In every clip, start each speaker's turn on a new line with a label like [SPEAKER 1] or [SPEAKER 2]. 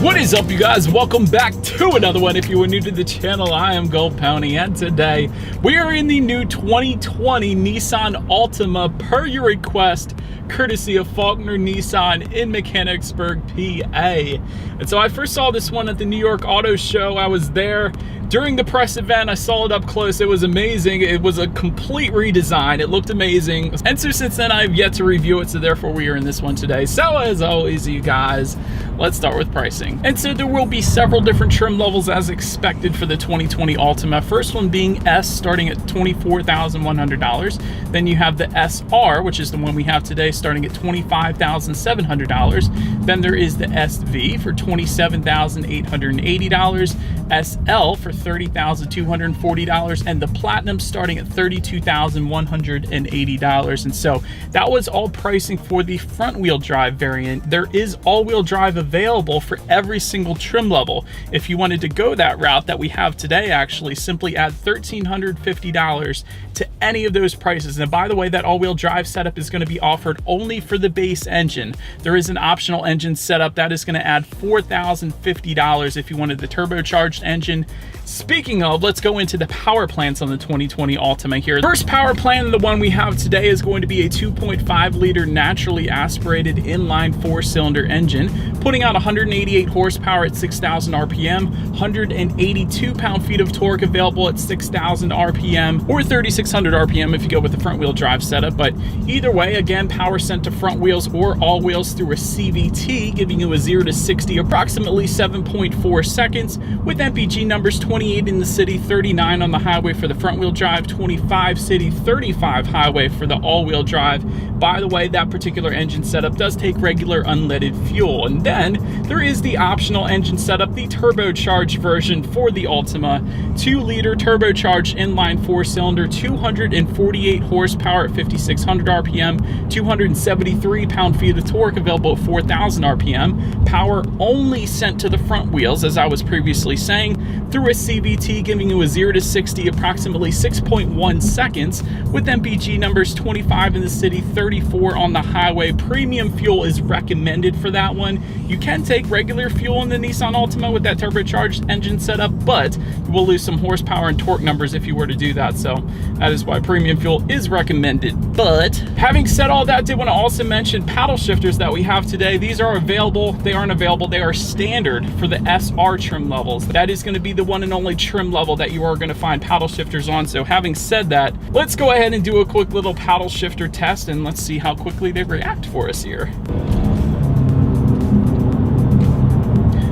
[SPEAKER 1] What is up, you guys? Welcome back to another one. If you are new to the channel, I am Gold Pony, and today we are in the new 2020 Nissan Altima per your request, courtesy of Faulkner Nissan in Mechanicsburg, PA. And so I first saw this one at the New York Auto Show. I was there during the press event. I saw it up close. It was amazing. It was a complete redesign. It looked amazing. And so since then, I've yet to review it, so therefore we are in this one today. So as always, you guys, let's start with pricing. And so there will be several different trim levels as expected for the 2020 Altima. First one being S, starting at $24,100. Then you have the SR, which is the one we have today, starting at $25,700. Then there is the SV for $27,880, SL for $30,240, and the Platinum starting at $32,180. And so that was all pricing for the front wheel drive variant. There is all-wheel drive available for every single trim level. If you wanted to go that route that we have today, actually simply add $1,350 to any of those prices. And by the way, that all-wheel drive setup is going to be offered only for the base engine. There is an optional engine setup that is going to add $4,050 if you wanted the turbocharged engine. Speaking of, let's go into the power plants on the 2020 Altima here. First power plant, the one we have today, is going to be a 2.5 liter naturally aspirated inline 4-cylinder engine, putting out 188 horsepower at 6,000 RPM, 182 pound-feet of torque available at 6,000 RPM, or 3,600 RPM if you go with the front wheel drive setup. But either way, again, power sent to front wheels or all wheels through a CVT, giving you a 0 to 60 approximately 7.4 seconds, with MPG numbers 28 in the city, 39 on the highway for the front wheel drive, 25 city, 35 highway for the all-wheel drive. By the way, that particular engine setup does take regular unleaded fuel. And then there is the optional engine setup, the turbocharged version for the Altima, 2-liter turbocharged inline 4-cylinder, 248 horsepower at 5,600 RPM, 273 pound-feet of torque available at 4,000 RPM, power only sent to the front wheels, as I was previously saying, through a CVT, giving you a 0 to 60 approximately 6.1 seconds, with MPG numbers 25 in the city, 34 on the highway. Premium fuel is recommended for that one. You can take regular fuel in the Nissan Altima with that turbocharged engine setup, but you will lose some horsepower and torque numbers if you were to do that. So that is why premium fuel is recommended. But having said all that, I did want to also mention paddle shifters that we have today. These are available. They aren't available. They are standard for the SR trim levels. That is going to be the one and only trim level that you are going to find paddle shifters on. So having said that, let's go ahead and do a quick little paddle shifter test, and let's see how quickly they react for us here.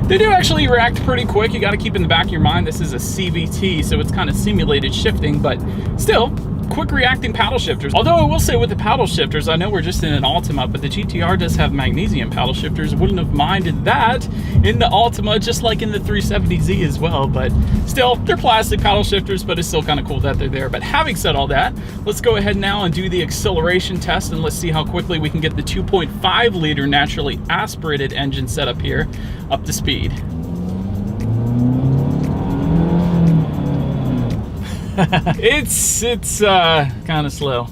[SPEAKER 1] They do actually react pretty quick. You got to keep in the back of your mind, this is a CVT, so it's kind of simulated shifting, but still, quick reacting paddle shifters. Although I will say with the paddle shifters, I know we're just in an Altima, but the GTR does have magnesium paddle shifters. Wouldn't have minded that in the Altima, just like in the 370Z as well. But still, they're plastic paddle shifters, but it's still kind of cool that they're there. But having said all that, let's go ahead now and do the acceleration test, and let's see how quickly we can get the 2.5 liter naturally aspirated engine setup here up to speed. It's kind of slow. All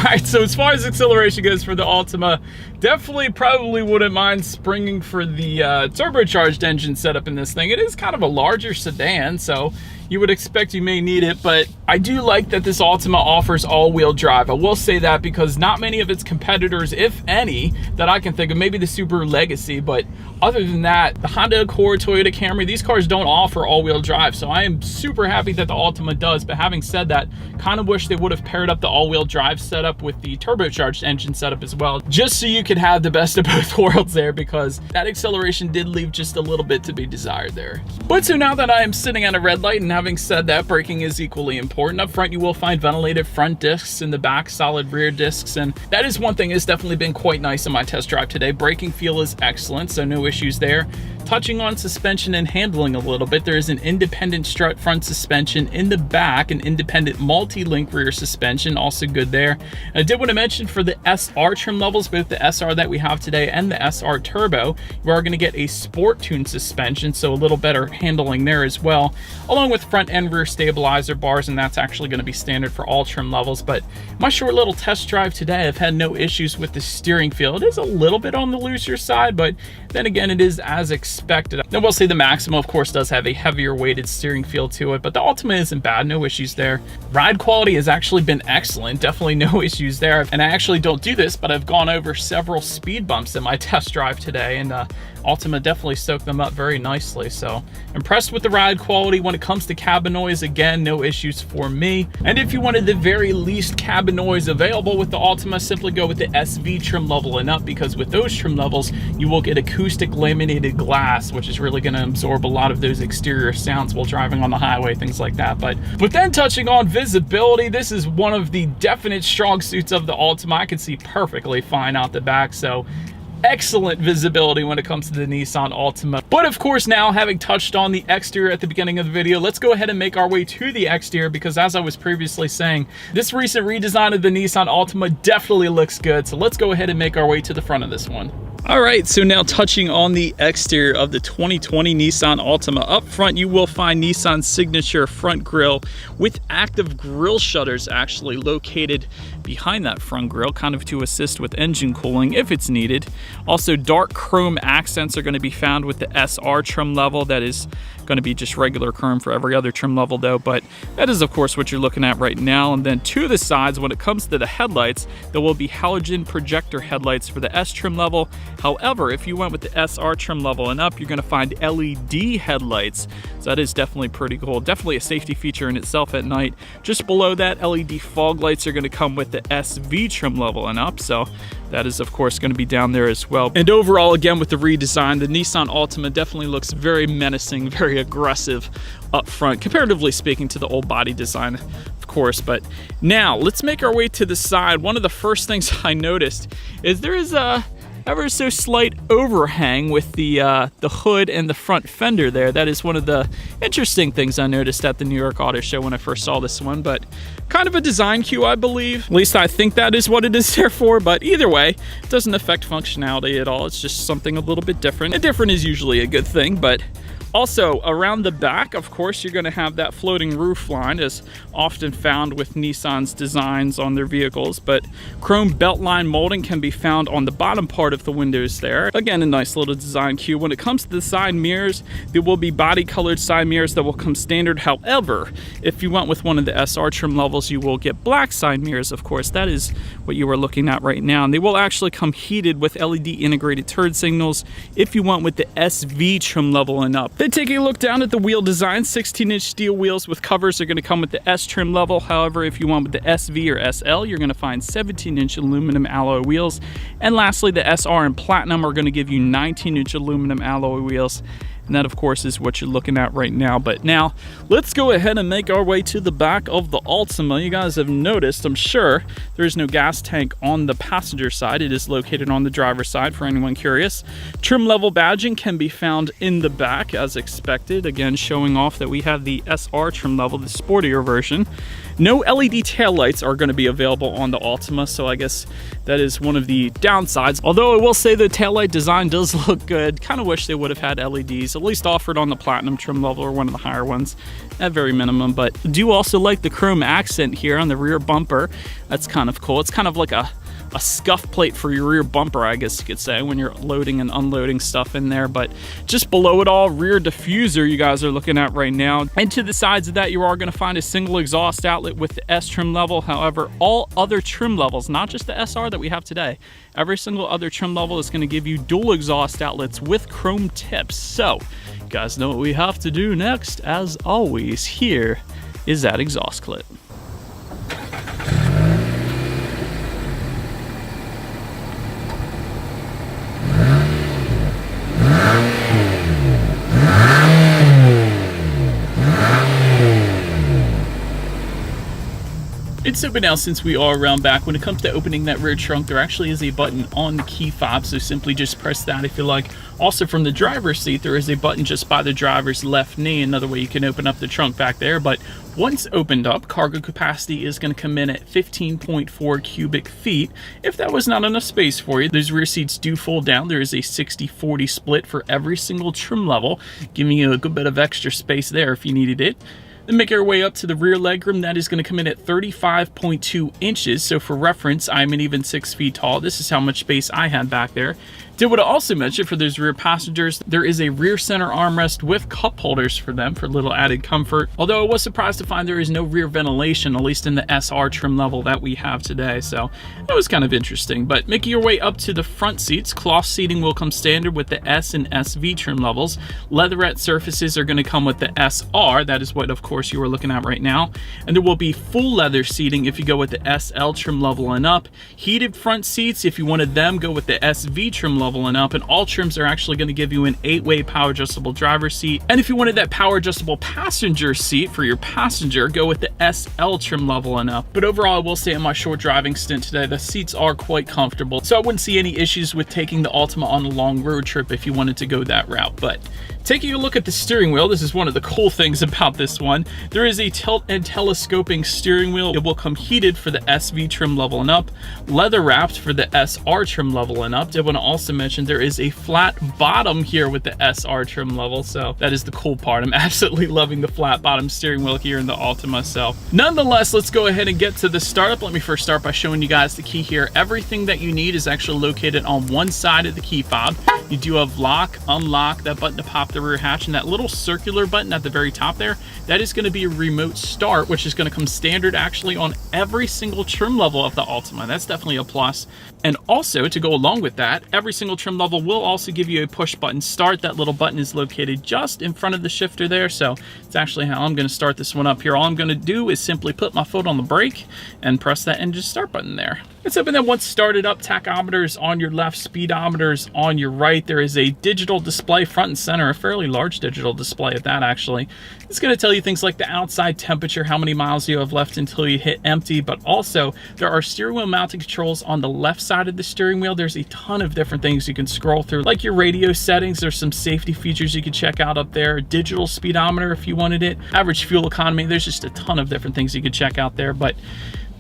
[SPEAKER 1] right, so as far as acceleration goes for the Altima, definitely probably wouldn't mind springing for the turbocharged engine setup in this thing. It is kind of a larger sedan, so you would expect you may need it, but I do like that this Altima offers all-wheel drive. I will say that because not many of its competitors, if any, that I can think of, maybe the Subaru Legacy, but other than that, the Honda Accord, Toyota Camry, these cars don't offer all-wheel drive, so I am super happy that the Altima does. But having said that, kind of wish they would have paired up the all-wheel drive setup with the turbocharged engine setup as well, just so you could have the best of both worlds there, because that acceleration did leave just a little bit to be desired there. But so now that I am sitting at a red light, and having said that, braking is equally important. Up front, you will find ventilated front discs, in the back, solid rear discs, and that is one thing that's definitely been quite nice on my test drive today. Braking feel is excellent, so no issues there. Touching on suspension and handling a little bit, there is an independent strut front suspension. In the back, an independent multi-link rear suspension, also good there. I did want to mention for the SR trim levels, both the SR that we have today and the SR Turbo, you are going to get a sport tune suspension, so a little better handling there as well, along with front and rear stabilizer bars, and that's actually going to be standard for all trim levels. But my short little test drive today, I've had no issues with the steering feel. It is a little bit on the looser side, but then again, it is as expected. Now, we'll say the Maxima, of course, does have a heavier weighted steering feel to it, but the Altima isn't bad, no issues there. Ride quality has actually been excellent, definitely no issues there. And I actually don't do this, but I've gone over several speed bumps in my test drive today, and Altima definitely soaked them up very nicely. So impressed with the ride quality. When it comes to cabin noise, again, no issues for me. And if you wanted the very least cabin noise available with the Altima, simply go with the SV trim level and up, because with those trim levels, you will get acoustic laminated glass, which is really going to absorb a lot of those exterior sounds while driving on the highway, things like that. But then touching on visibility, this is one of the definite strong suits of the Altima. I can see perfectly fine out the back, so excellent visibility when it comes to the Nissan Altima. But of course, now having touched on the exterior at the beginning of the video, let's go ahead and make our way to the exterior, because as I was previously saying, this recent redesign of the Nissan Altima definitely looks good. So let's go ahead and make our way to the front of this one. All right, so now touching on the exterior of the 2020 Nissan Altima. Up front, you will find Nissan's signature front grille with active grille shutters actually located behind that front grille, kind of to assist with engine cooling if it's needed. Also, dark chrome accents are going to be found with the SR trim level. That is going to be just regular chrome for every other trim level though, but that is of course what you're looking at right now. And then to the sides, when it comes to the headlights, there will be halogen projector headlights for the S trim level. However, if you went with the SR trim level and up, you're going to find LED headlights. So that is definitely pretty cool. Definitely a safety feature in itself at night. Just below that, LED fog lights are going to come with the SV trim level and up. So that is of course going to be down there as well. And overall, again, with the redesign, the Nissan Altima definitely looks very menacing, very aggressive up front, comparatively speaking to the old body design, of course. But now let's make our way to the side. One of the first things I noticed is there is a ever so slight overhang with the hood and the front fender there. That is one of the interesting things I noticed at the New York Auto Show when I first saw this one, but kind of a design cue, I believe. At least I think that is what it is there for, but either way, it doesn't affect functionality at all. It's just something a little bit different. And different is usually a good thing, but also, around the back, of course, you're going to have that floating roof line, as often found with Nissan's designs on their vehicles, but chrome beltline molding can be found on the bottom part of the windows there. Again, a nice little design cue. When it comes to the side mirrors, there will be body-colored side mirrors that will come standard. However, if you went with one of the SR trim levels, you will get black side mirrors, of course. That is what you are looking at right now. And they will actually come heated with LED integrated turn signals if you went with the SV trim level and up. Then taking a look down at the wheel design, 16-inch steel wheels with covers are going to come with the S trim level. However, if you want with the SV or SL, you're going to find 17-inch aluminum alloy wheels. And lastly, the SR and Platinum are going to give you 19-inch aluminum alloy wheels. And that, of course, is what you're looking at right now. But now, let's go ahead and make our way to the back of the Altima. You guys have noticed, I'm sure, there is no gas tank on the passenger side. It is located on the driver's side, for anyone curious. Trim level badging can be found in the back, as expected. Again, showing off that we have the SR trim level, the sportier version. No LED taillights are going to be available on the Altima, so I guess that is one of the downsides. Although I will say the taillight design does look good. Kind of wish they would have had LEDs, at least offered on the Platinum trim level or one of the higher ones, at very minimum. But I do also like the chrome accent here on the rear bumper. That's kind of cool. It's kind of like a scuff plate for your rear bumper, I guess you could say, when you're loading and unloading stuff in there. But just below it all, rear diffuser you guys are looking at right now. And to the sides of that, you are going to find a single exhaust outlet with the S trim level. However, all other trim levels, not just the SR that we have today, every single other trim level is going to give you dual exhaust outlets with chrome tips. So you guys know what we have to do next. As always, here is that exhaust clip. It's open now since we are around back. When it comes to opening that rear trunk, there actually is a button on the key fob, so simply just press that if you like. Also, from the driver's seat, there is a button just by the driver's left knee, another way you can open up the trunk back there. But once opened up, cargo capacity is going to come in at 15.4 cubic feet. If that was not enough space for you, those rear seats do fold down. There is a 60-40 split for every single trim level, giving you a good bit of extra space there if you needed it. Then make our way up to the rear legroom. That is going to come in at 35.2 inches. So for reference, I'm an even 6 feet tall. This is how much space I had back there. Did want to also mention for those rear passengers, there is a rear center armrest with cup holders for them for a little added comfort. Although I was surprised to find there is no rear ventilation, at least in the SR trim level that we have today. So that was kind of interesting. But making your way up to the front seats, cloth seating will come standard with the S and SV trim levels. Leatherette surfaces are going to come with the SR. That is what, of course, you are looking at right now. And there will be full leather seating if you go with the SL trim level and up. Heated front seats, if you wanted them, go with the SV trim level and up, and all trims are actually going to give you an 8-way power adjustable driver's seat. And if you wanted that power adjustable passenger seat for your passenger, go with the SL trim level and up. But overall, I will say in my short driving stint today, the seats are quite comfortable, so I wouldn't see any issues with taking the Altima on a long road trip if you wanted to go that route. But taking a look at the steering wheel, this is one of the cool things about this one. There is a tilt and telescoping steering wheel. It will come heated for the SV trim level and up, leather wrapped for the SR trim level and up. I want to also mention there is a flat bottom here with the SR trim level, so that is the cool part. I'm absolutely loving the flat bottom steering wheel here in the Altima. So nonetheless, let's go ahead and get to the startup. Let me first start by showing you guys the key here. Everything that you need is actually located on one side of the key fob. You do have lock, unlock, that button to pop the rear hatch, and that little circular button at the very top there, that is going to be a remote start, which is going to come standard actually on every single trim level of the Altima. That's definitely a plus. And also, to go along with that, every single trim level will also give you a push button start. That little button is located just in front of the shifter there, so it's actually how I'm going to start this one up here. All I'm going to do is simply put my foot on the brake and press that engine start button there. It's open. Then once started up, tachometers on your left, speedometers on your right. There is a digital display front and center, a fairly large digital display at that actually. It's going to tell you things like the outside temperature, how many miles you have left until you hit empty, but also there are steering wheel mounting controls on the left side of the steering wheel. There's a ton of different things you can scroll through, like your radio settings. There's some safety features you can check out up there, digital speedometer if you wanted it, average fuel economy. There's just a ton of different things you could check out there. But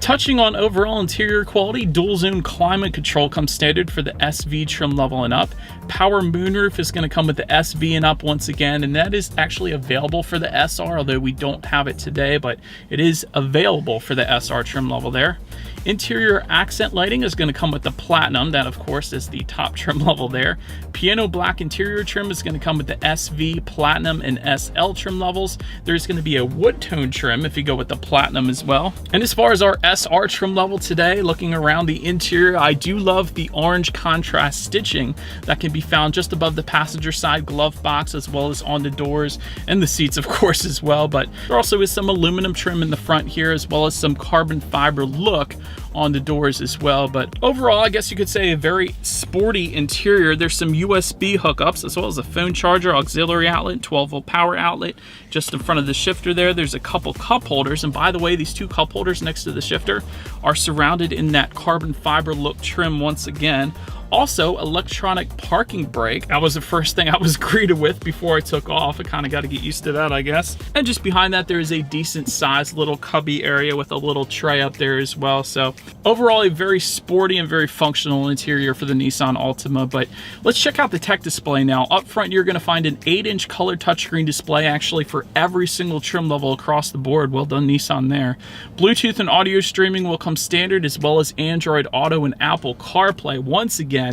[SPEAKER 1] touching on overall interior quality, dual zone climate control comes standard for the SV trim level and up. Power moonroof is going to come with the SV and up once again, and that is actually available for the SR, although we don't have it today, but it is available for the SR trim level there. Interior accent lighting is going to come with the platinum. That, of course, is the top trim level there. Piano black interior trim is going to come with the SV, platinum, and SL trim levels. There's going to be a wood tone trim if you go with the platinum as well. And as far as our SR trim level today, looking around the interior, I do love the orange contrast stitching that can be found just above the passenger side glove box, as well as on the doors and the seats, of course, as well. But there also is some aluminum trim in the front here, as well as some carbon fiber look on the doors as well. But overall, I guess you could say a very sporty interior. There's some USB hookups, as well as a phone charger, auxiliary outlet, 12-volt power outlet just in front of the shifter there. There's a couple cup holders, and by the way, these two cup holders next to the shifter are surrounded in that carbon fiber look trim once again. Also, electronic parking brake. That was the first thing I was greeted with before I took off. I kind of got to get used to that, I guess. And just behind that, there is a decent sized little cubby area with a little tray up there as well. So overall, a very sporty and very functional interior for the Nissan Altima. But let's check out the tech display now. Up front, you're going to find an 8-inch color touchscreen display actually for every single trim level across the board. Well done, Nissan there. Bluetooth and audio streaming will come standard, as well as Android Auto and Apple CarPlay. Once again,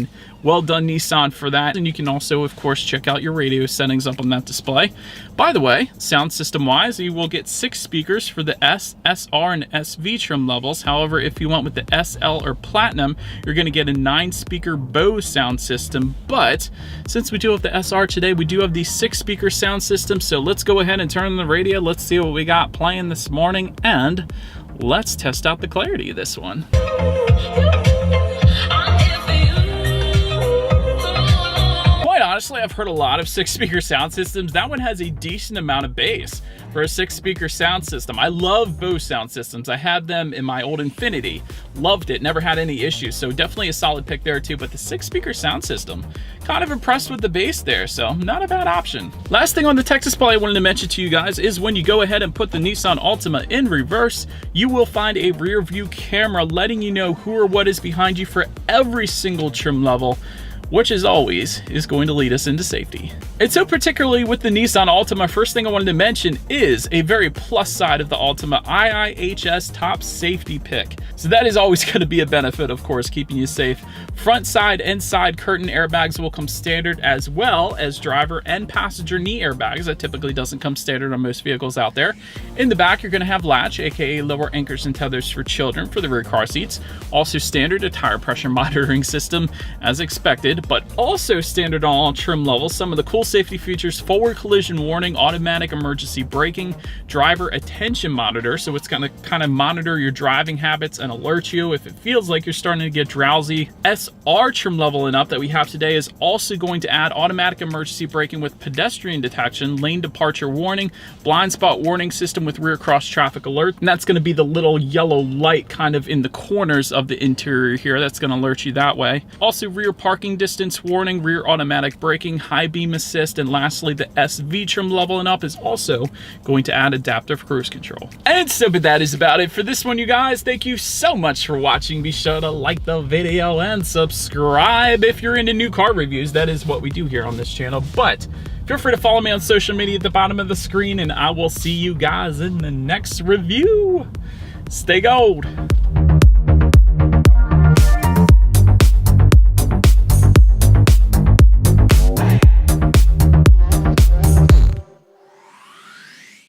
[SPEAKER 1] well done, Nissan, for that. And you can also, of course, check out your radio settings up on that display. By the way, sound system wise, you will get 6 speakers for the S, SR, and SV trim levels. However, if you went with the SL or Platinum, you're going to get a 9-speaker Bose sound system. But since we do have the SR today, we do have the 6-speaker sound system. So let's go ahead and turn on the radio. Let's see what we got playing this morning, and let's test out the clarity of this one. Honestly, I've heard a lot of 6-speaker sound systems. That one has a decent amount of bass for a 6-speaker sound system. I love Bose sound systems. I had them in my old Infiniti. Loved it, never had any issues. So definitely a solid pick there too. But the 6-speaker sound system, kind of impressed with the bass there. So not a bad option. Last thing on the tech display I wanted to mention to you guys is when you go ahead and put the Nissan Altima in reverse, you will find a rear view camera letting you know who or what is behind you for every single trim level. which as always is going to lead us into safety. And so particularly with the Nissan Altima, first thing I wanted to mention is a very plus side of the Altima, IIHS top safety pick. So that is always going to be a benefit, of course, keeping you safe. Front, side, and side curtain airbags will come standard, as well as driver and passenger knee airbags. That typically doesn't come standard on most vehicles out there. In the back, you're going to have latch, aka lower anchors and tethers for children for the rear car seats. Also standard, a tire pressure monitoring system as expected, but also standard on all trim levels. Some of the cool safety features: forward collision warning, automatic emergency braking, driver attention monitor, so it's going to kind of monitor your driving habits and alert you if it feels like you're starting to get drowsy. SR trim level and up that we have today is also going to add automatic emergency braking with pedestrian detection, lane departure warning, blind spot warning system with rear cross traffic alert, and that's going to be the little yellow light kind of in the corners of the interior here. That's going to alert you that way. Also rear parking distance warning, rear automatic braking, high beam assist, and lastly the SV trim level and up is also going to add adaptive cruise control. And so but that is about it for this one, you guys. Thank you so much for watching. Be sure to like the video and subscribe if you're into new car reviews. That is what we do here on this channel. But feel free to follow me on social media at the bottom of the screen, and I will see you guys in the next review. Stay gold.